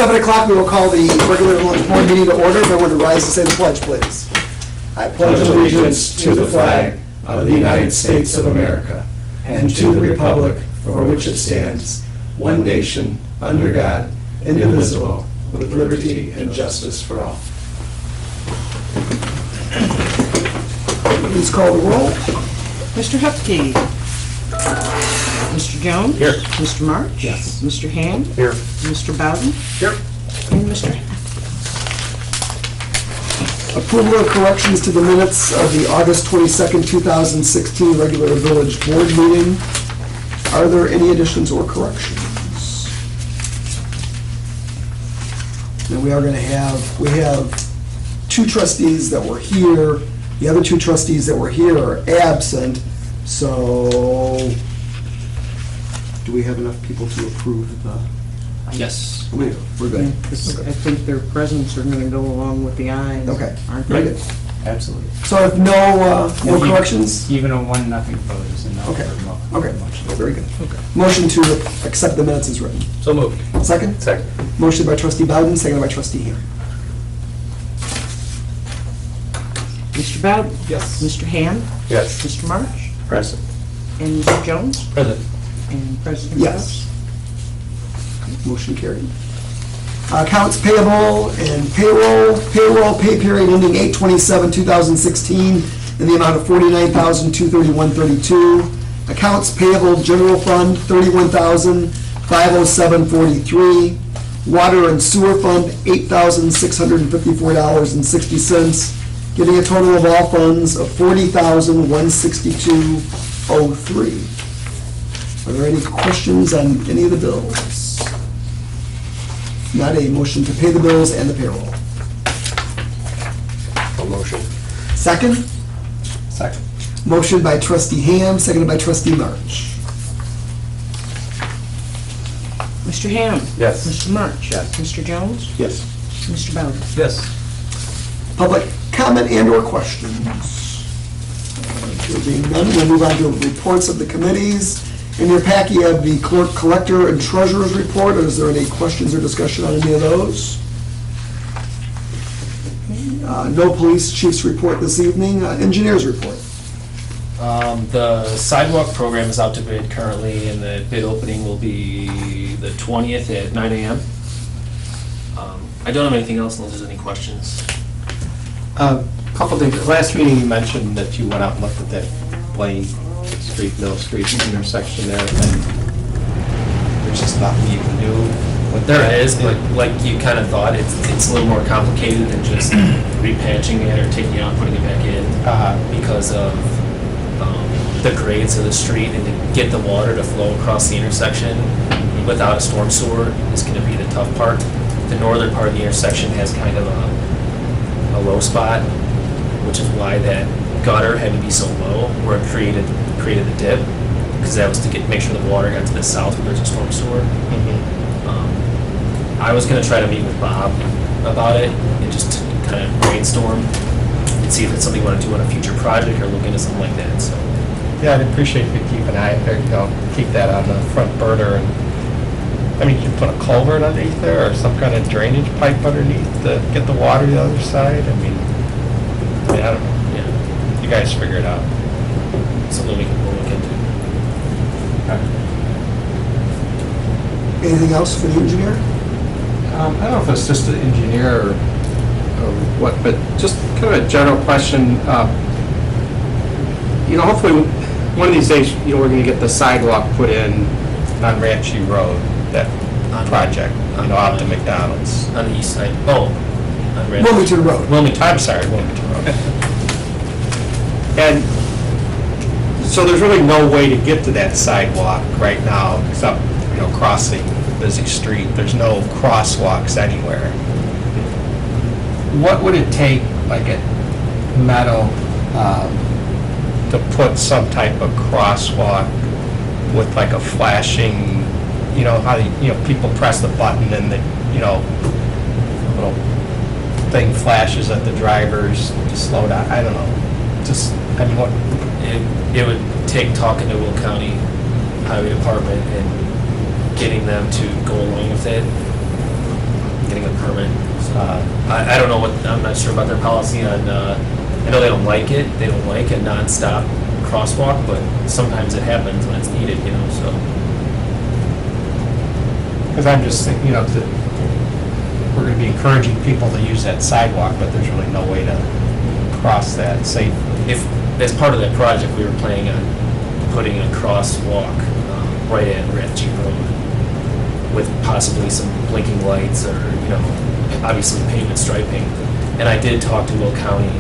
7 o'clock, we will call the regular village board meeting to order. If everyone would rise and say the pledge, please. I pledge allegiance to the flag of the United States of America and to the republic for which it stands, one nation, under God, indivisible, with liberty and justice for all. Please call the roll. Mr. Hupkey. Mr. Jones. Here. Mr. March. Yes. Mr. Hand. Here. Mr. Bowden. Here. And Mr. Approval of corrections to the minutes of the August 22nd, 2016 regular village board meeting. Are there any additions or corrections? And we have two trustees that were here. The other two trustees that were here are absent, so do we have enough people to approve the? Yes. We're good. I think their presence are going to go along with the ayes. Okay. Aren't Very they? good. Absolutely. So if no corrections? Even a 1-0 vote is enough. Okay. for Okay, motion. very good. Motion to accept the minutes is written. So moved. Second? Second. Motion by trustee Bowden, seconded by trustee Ham. Mr. Bowden. Yes. Mr. Hand. Yes. Mr. March. Present. And Mr. Jones. Present. And President Yes. Motion carried. Accounts payable and payroll. Payroll pay period ending 8/27/2016 in the amount of $49,231.32. Accounts payable general fund, $31,507.43. Water and sewer fund, $8,654.60, getting a total of all funds of $40,162.03. Are there any questions on any of the bills? Not a motion to pay the bills and the payroll. A motion. Second? Second. Motion by trustee Ham, seconded by trustee March. Mr. Ham. Yes. Mr. March. Yes. Mr. Jones. Yes. Mr. Bowden. Yes. Public comment and/or questions? There being none, we'll move on to reports of the committees. In your packet, you have the clerk, collector, and treasurer's report. Is there any questions or discussion on any of those? No police chief's report this evening. Engineer's report. The sidewalk program is out to bid currently, and the bid opening will be the 20th at 9 a.m. I don't have anything else unless there's any questions. Couple things. Last meeting you mentioned that you went out and looked at that Blaine Street, Mill Street intersection there, and there's just nothing you can do with There that. is, but like you kind of thought, it's a little more complicated than just repatching it or taking it out and putting it back in because of the grades of the street, and to get the water to flow across the intersection without a storm sewer is going to be the tough part. The northern part of the intersection has kind of a low spot, which is why that gutter had to be so low where it created the dip, because that was to make sure the water got to the south where there's a storm sewer. I was going to try to meet with Bob about it and just kind of brainstorm and see if it's something we want to do on a future project or look into something like that. So Yeah, I'd appreciate if you keep an eye, or, keep that on the front burner. And I mean, you can put a culvert underneath there or some kind of drainage pipe underneath to get the water to the other side. I mean, I don't know. yeah, You guys figure it out. something we'll look into. Anything else for the engineer? I don't know if it's just an engineer or what, but just kind of a general question. Hopefully, one of these days, we're going to get the sidewalk put in on Ranchi Road, that project, out to McDonald's. On the east side. Oh, on Red. Wilmington Road. Wilmington. I'm sorry, Wilmington Road. And so there's really no way to get to that sidewalk right now, except, crossing a busy street. There's no crosswalks anywhere. What would it take, like at Meadow, to put some type of crosswalk with like a flashing, how people press the button and the, little thing flashes at the drivers to slow down? I don't know. What? It would take talking to Will County Highway Department and getting them to go along with it. getting a permit. So, I don't know what, I'm not sure about their policy on, I know they don't like it. They don't like a nonstop crosswalk, but sometimes it happens when it's needed, you know, so. Because I'm just thinking, we're going to be encouraging people to use that sidewalk, but there's really no way to cross that safely. If, as part of that project, we were planning on putting a crosswalk right at Rathje Road with possibly some blinking lights or, obviously pavement striping. And I did talk to Will County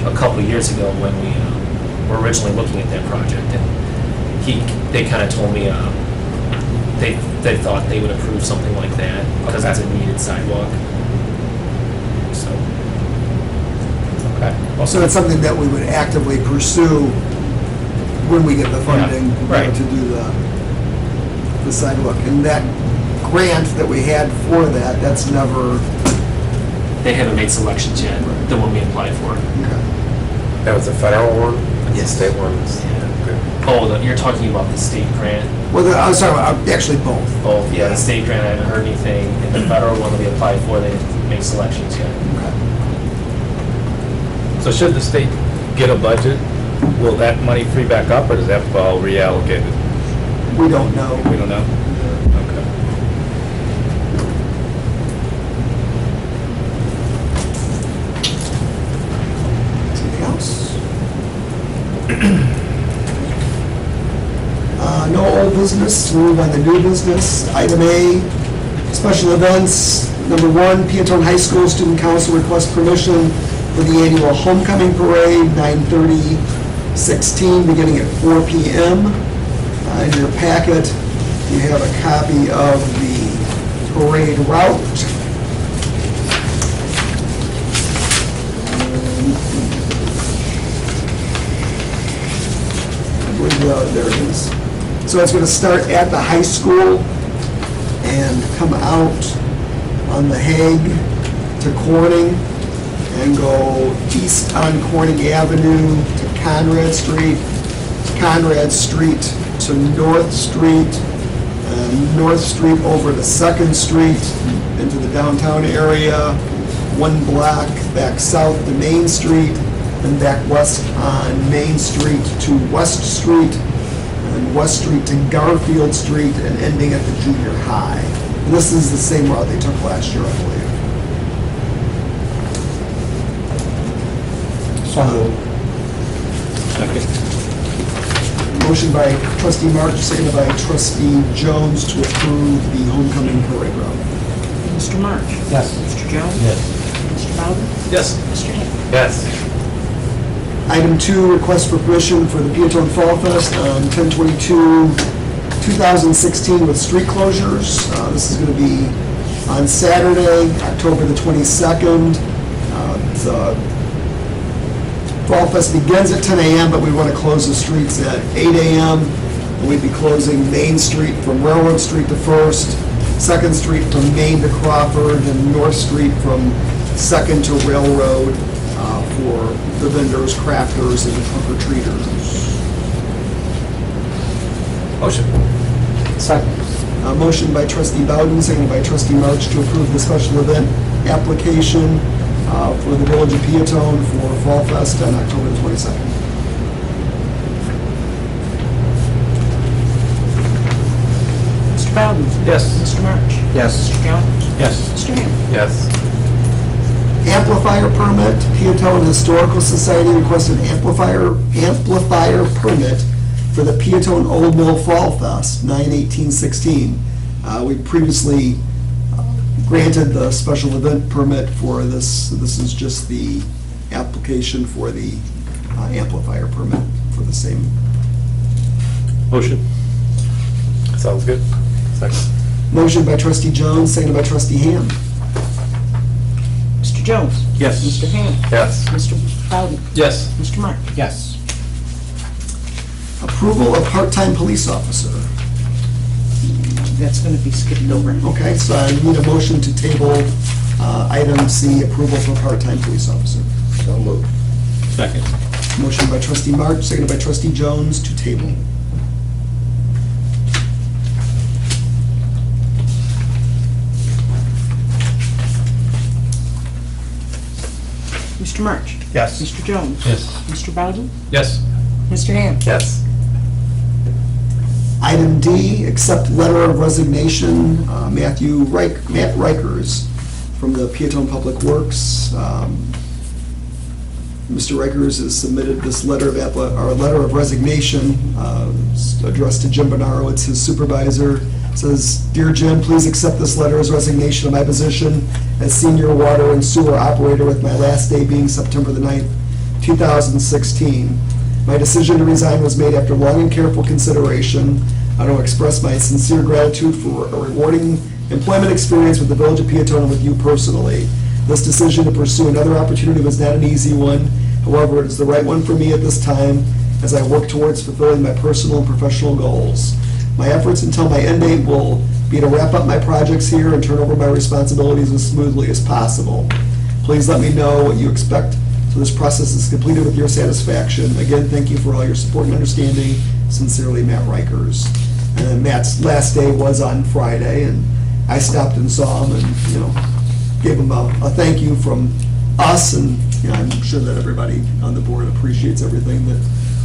a couple of years ago when we were originally looking at that project, and they kind of told me they thought they would approve something like that because it's a needed sidewalk. So. Okay. So it's something that we would actively pursue when we get the funding right. to do the sidewalk. And that grant that we had for that, that's never, They haven't made selections yet, the one we applied for. okay. That was a federal one? Yes. State ones? Oh, you're talking about the state grant? Well, I was talking about actually both. Both, yeah, the state grant, I haven't heard anything, and the federal one that we applied for, they didn't make selections yet. So should the state get a budget, will that money free back up, or does that have to all reallocated? We don't know. We don't know? Okay. Anything else? No old business, move on to new business. Item A, special events. Number 1, Peotone High School Student Council requests permission for the annual homecoming parade, 9/30/16, beginning at 4 p.m. In your packet, you have a copy of the parade route. There it is. So it's going to start at the high school and come out on the Hague to Corning and go east on Corning Avenue to Conrad Street to North Street, North Street over to 2nd Street into the downtown area, 1 block back south to Main Street, and back west on Main Street to West Street, and West Street to Garfield Street, and ending at the junior high. And this is the same route they took last year, I believe. So moved. Motion by trustee March, seconded by trustee Jones to approve the homecoming parade route. Mr. March? Yes. Mr. Jones? Yes. Mr. Bowden? Yes. Mr. Hack? Yes. Item 2, request for permission for the Peotone Fall Fest on 10/22/2016 with street closures. This is going to be on Saturday, October the 22nd. Fall Fest begins at 10 a.m., but we want to close the streets at 8 a.m. And we'd be closing Main Street from Railroad Street to 1st, 2nd Street from Main to Crawford, and North Street from 2nd to Railroad for the vendors, crafters, and trick-or-treaters. Motion. Second. Motion by trustee Bowden, seconded by trustee March to approve the special event application for the Village of Peotone for Fall Fest on October the 22nd. Mr. Bowden? Yes. Mr. March? Yes. Mr. Jones? Yes. Mr. Hack? Yes. Amplifier permit, Peotone Historical Society requested amplifier permit for the Peotone Old Mill Fall Fest, 9/18/16. We previously granted the special event permit for this. This is just the application for the amplifier permit for the same. Motion. Sounds good. Second. Motion by trustee Jones, seconded by trustee Ham. Mr. Jones? Yes. Mr. Hack? Yes. Mr. Bowden? Yes. Mr. March? Yes. Approval of part-time police officer. That's going to be skipped over. Okay, so I need a motion to table item C, approval for part-time police officer. So moved. Second. Motion by trustee March, seconded by trustee Jones to table. Mr. March? Yes. Mr. Jones? Yes. Mr. Bowden? Yes. Mr. Ham? Yes. Item D, accept letter of resignation, Matt Rikers from the Peotone Public Works. Mr. Rikers has submitted this letter of resignation addressed to Jim Bernaro. It's his supervisor. It says, "Dear Jim, please accept this letter as resignation of my position as senior water and sewer operator, with my last day being September the 9th, 2016. My decision to resign was made after long and careful consideration. I want to express my sincere gratitude for a rewarding employment experience with the Village of Peotone and with you personally. This decision to pursue another opportunity was not an easy one. However, it is the right one for me at this time as I work towards fulfilling my personal and professional goals. My efforts until my end date will be to wrap up my projects here and turn over my responsibilities as smoothly as possible. Please let me know what you expect so this process is completed with your satisfaction. Again, thank you for all your support and understanding. Sincerely, Matt Rikers." And then Matt's last day was on Friday, and I stopped and saw him and, gave him a thank you from us, and I'm sure that everybody on the board appreciates everything that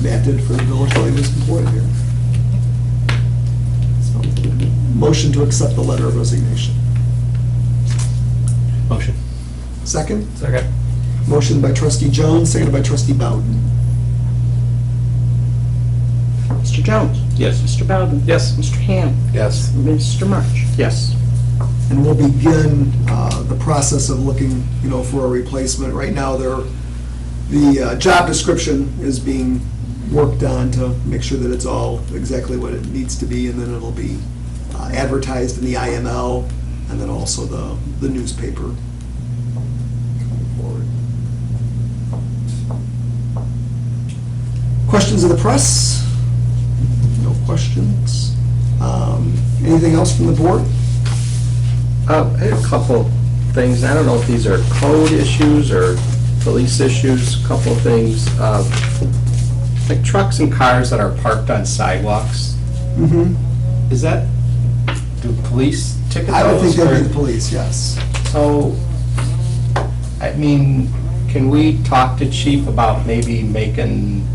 Matt did for the village while he was employed here. So, motion to accept the letter of resignation. Motion. Second? Second. Motion by trustee Jones, seconded by trustee Bowden. Mr. Jones? Yes. Mr. Bowden? Yes. Mr. Ham? Yes. Mr. March? Yes. And we'll begin the process of looking, for a replacement. Right now, the job description is being worked on to make sure that it's all exactly what it needs to be, and then it'll be advertised in the IML, and then also the newspaper. Coming forward. Questions of the press? No questions. Anything else from the board? I had a couple things. I don't know if these are code issues or police issues, a couple of things. Like trucks and cars that are parked on sidewalks, Mm-hmm. is that, do police ticket those? I would think that'd be or- the police, yes. So, I mean, can we talk to chief about maybe making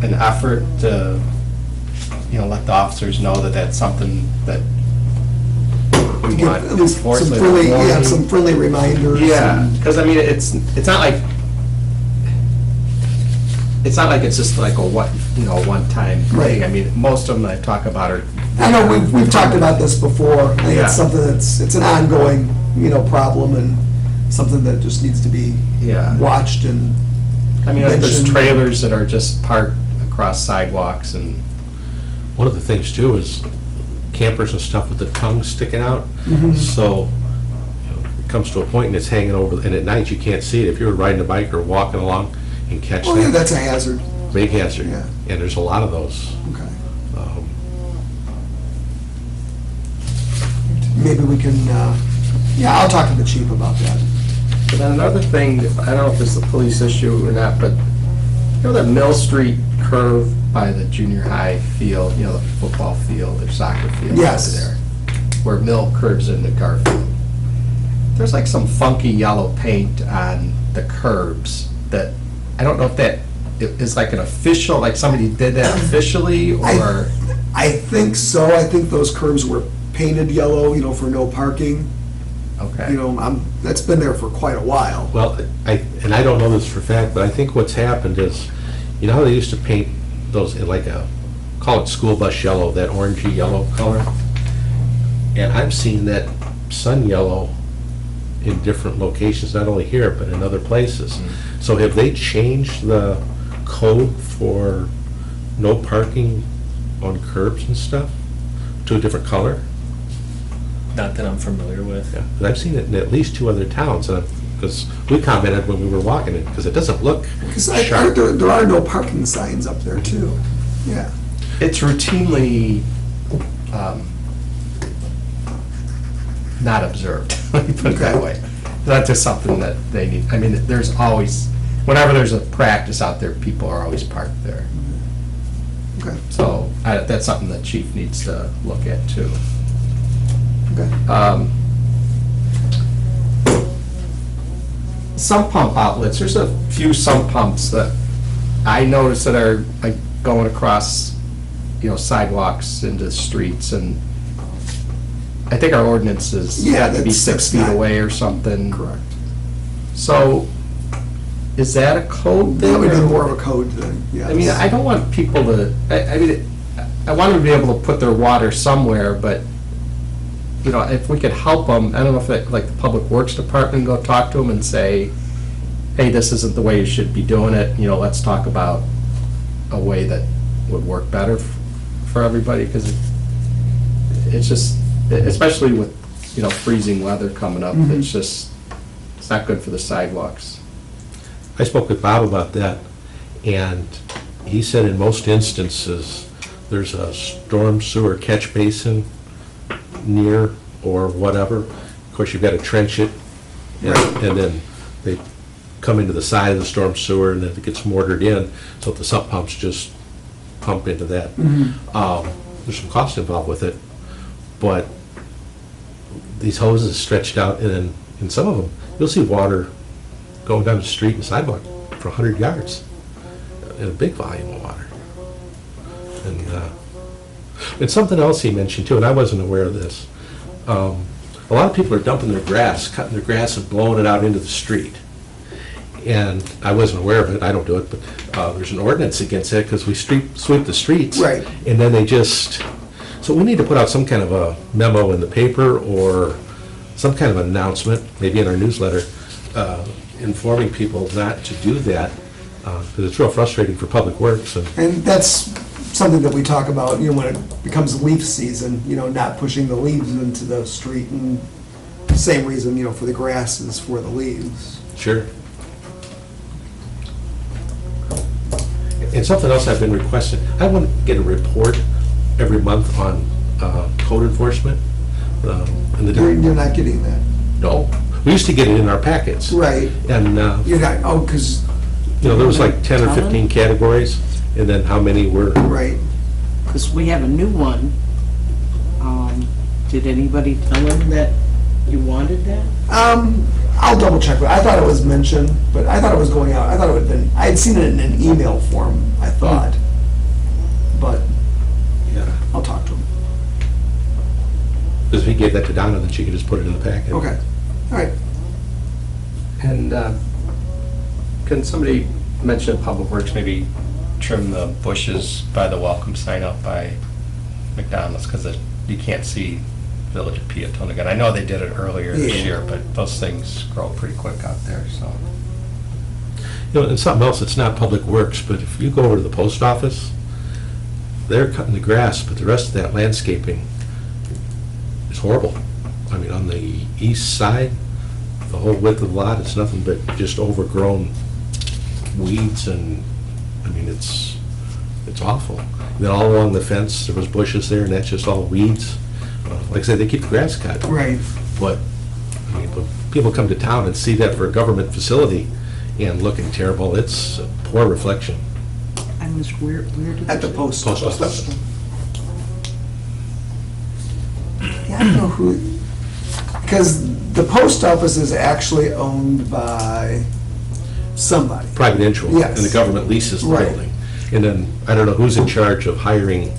an effort to, let the officers know that that's something that we Give want at least some enforcement. friendly, warning? some friendly reminders. Yeah, and- because I mean, it's not like it's just like a one-time thing. Right. I mean, most of them I talk about are. I know, we've talked about this before. I think Yeah. it's something it's an ongoing, problem, and something that just needs to be Yeah. watched and I mean, like, there's mentioned. trailers that are just parked across sidewalks and. One of the things too is campers and stuff with the tongue sticking out. Mhm. So it comes to a point and it's hanging over, and at night you can't see it. If you're riding a bike or walking along and catch Oh, yeah, that, that's a hazard. big hazard. Yeah. And there's a lot of those. Okay. Um, Maybe we can, I'll talk to the chief about that. But then another thing, I don't know if it's a police issue or not, but that Mill Street curve by the junior high field, the football field or soccer field Yes. over there, where Mill curves into Garfield. There's like some funky yellow paint on the curbs that, I don't know if that is like an official, like somebody did that officially, or, I think so. I think those curbs were painted yellow, for no parking. okay. That's been there for quite a while. Well, I don't know this for a fact, but I think what's happened is, how they used to paint those in like call it school bus yellow, that orangey yellow color? And I'm seeing that sun yellow in different locations, not only here, but in other places. So have they changed the code for no parking on curbs and stuff to a different color? Not that I'm familiar with. Yeah, 'cause I've seen it in at least 2 other towns, because we commented when we were walking it, because it doesn't look Because sharp. there are no parking signs up there too. Yeah. It's routinely not observed, let me put it that Okay. way. That's just something that they need, I mean, there's always, whenever there's a practice out there, people are always parked there. Okay. So that's something that chief needs to look at too. Okay. sump pump outlets, there's a few sump pumps that I notice that are like going across, sidewalks into streets, and I think our ordinance is, Yeah, have to be that's 6 feet not- away or something. Correct. So, is that a code thing? That would be or- more of a code thing, yes. I mean, I don't want people to, I mean, I want them to be able to put their water somewhere, but, if we could help them, I don't know if like the Public Works Department, go talk to them and say, hey, this isn't the way you should be doing it, let's talk about a way that would work better for everybody, because it's just, especially with, freezing weather coming up, Mhm. it's not good for the sidewalks. I spoke with Bob about that, and he said in most instances, there's a storm sewer catch basin near or whatever. Of course, you've got to trench it, and then they come into the side of the storm sewer, and then it gets mortared in, so the sump pumps just pump into that. There's some cost involved with it, but these hoses stretched out, and then in some of them, you'll see water going down the street and sidewalk for 100 yards, in a big volume of water. And something else he mentioned too, and I wasn't aware of this. A lot of people are dumping their grass, cutting their grass and blowing it out into the street. And I wasn't aware of it, I don't do it, but there's an ordinance against that because we sweep the streets. Right. And then they just, so we need to put out some kind of a memo in the paper or some kind of announcement, maybe in our newsletter, informing people not to do that, because it's real frustrating for Public Works. And that's something that we talk about, when it becomes leaf season, not pushing the leaves into the street, and same reason, for the grass is for the leaves. Sure. And something else I've been requesting, I want to get a report every month on code enforcement. And You're not getting that. No, we used to get it in our packets. Right. And, You're not, because, there was like 10 or 15 categories, and then how many were, right. Because we have a new one. Did anybody tell him that you wanted that? I'll double check, but I thought it was mentioned, but I thought it was going out, I thought it would have been, I had seen it in an email form, I thought. But yeah. I'll talk to him. Because if he gave that to Donna, then she could just put it in the packet. Okay, all right. And can somebody mention at Public Works, maybe trim the bushes by the welcome sign up by McDonald's, because you can't see Village of Peotone again. I know they did it earlier this Yeah. year, but those things grow pretty quick out there, so. And something else, it's not Public Works, but if you go over to the post office, they're cutting the grass, but the rest of that landscaping is horrible. I mean, on the east side, the whole width of the lot, it's nothing but just overgrown weeds, and, I mean, it's awful. And then all along the fence, there was bushes there, and that's just all weeds. Like I said, they keep the grass cut. Right. But, I mean, when people come to town and see that for a government facility and looking terrible, it's a poor reflection. I was where did At the you- post Post office. office. Yeah, I don't know who, because the post office is actually owned by somebody. Private entrance, Yes. and the government leases the Right. building. And then, I don't know who's in charge of hiring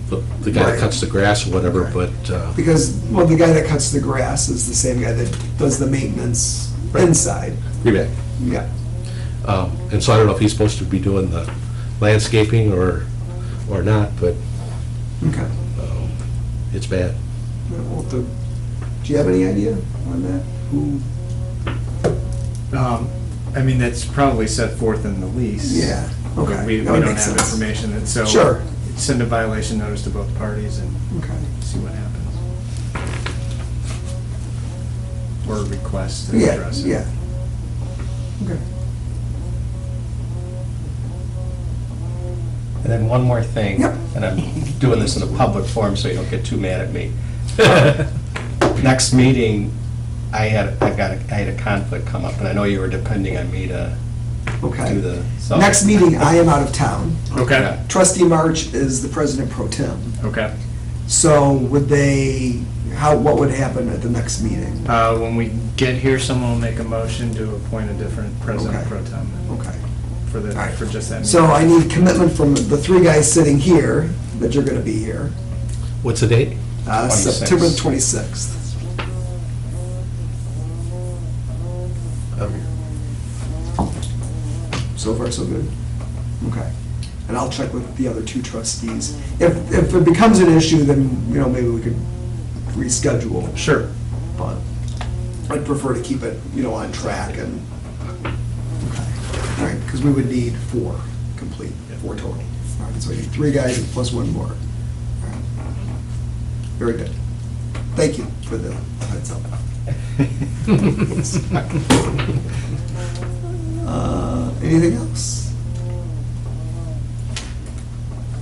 the guy that Right. cuts the grass or whatever, Right. but, Because, well, the guy that cuts the grass is the same guy that does the maintenance Right. inside. Rebag. Yeah. And so I don't know if he's supposed to be doing the landscaping or not, but Okay. it's bad. Well, do you have any idea on that? Who? I mean, that's probably set forth in the lease. Yeah, okay. But we That would don't make have sense. information, and so. Sure. Send a violation notice to both parties and Okay. see what happens. Or request to Yeah, address it. yeah. Okay. And then one more thing. Yep. And I'm doing this in a public forum, so you don't get too mad at me. Next meeting, I had a conflict come up, and I know you were depending on me to Okay. do the. so- Next meeting, I am out of town. Okay, Trustee March is the president pro tem. okay. So would they, what would happen at the next meeting? When we get here, someone will make a motion to appoint a different president Okay. pro tem Okay. for All right. for just that meeting. So I need commitment from the three guys sitting here, that you're gonna be here. What's the date? 26th. September 26th. So far, so good? Okay. And I'll check with the other two trustees. If it becomes an issue, then, maybe we could reschedule. Sure. But I'd prefer to keep it, on track and, okay. All right, because we would need 4 complete, 4 total. All right, so we need 3 guys plus 1 more. All right. Very good. Thank you for the heads up. Anything else?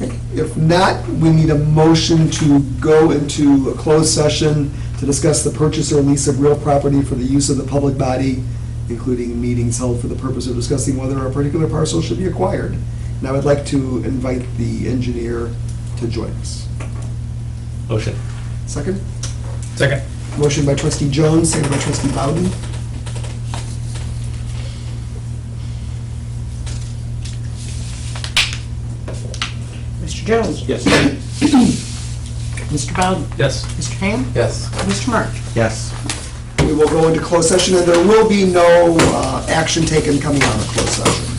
Okay, if not, we need a motion to go into a closed session to discuss the purchase or lease of real property for the use of the public body, including meetings held for the purpose of discussing whether a particular parcel should be acquired. And I would like to invite the engineer to join us. Motion. Second? Second. Motion by trustee Jones, second by trustee Bowden. Mr. Jones? Yes. Mr. Bowden? Yes. Mr. Ham? Yes. Mr. March? Yes. We will go into closed session, and there will be no action taken coming out of closed session.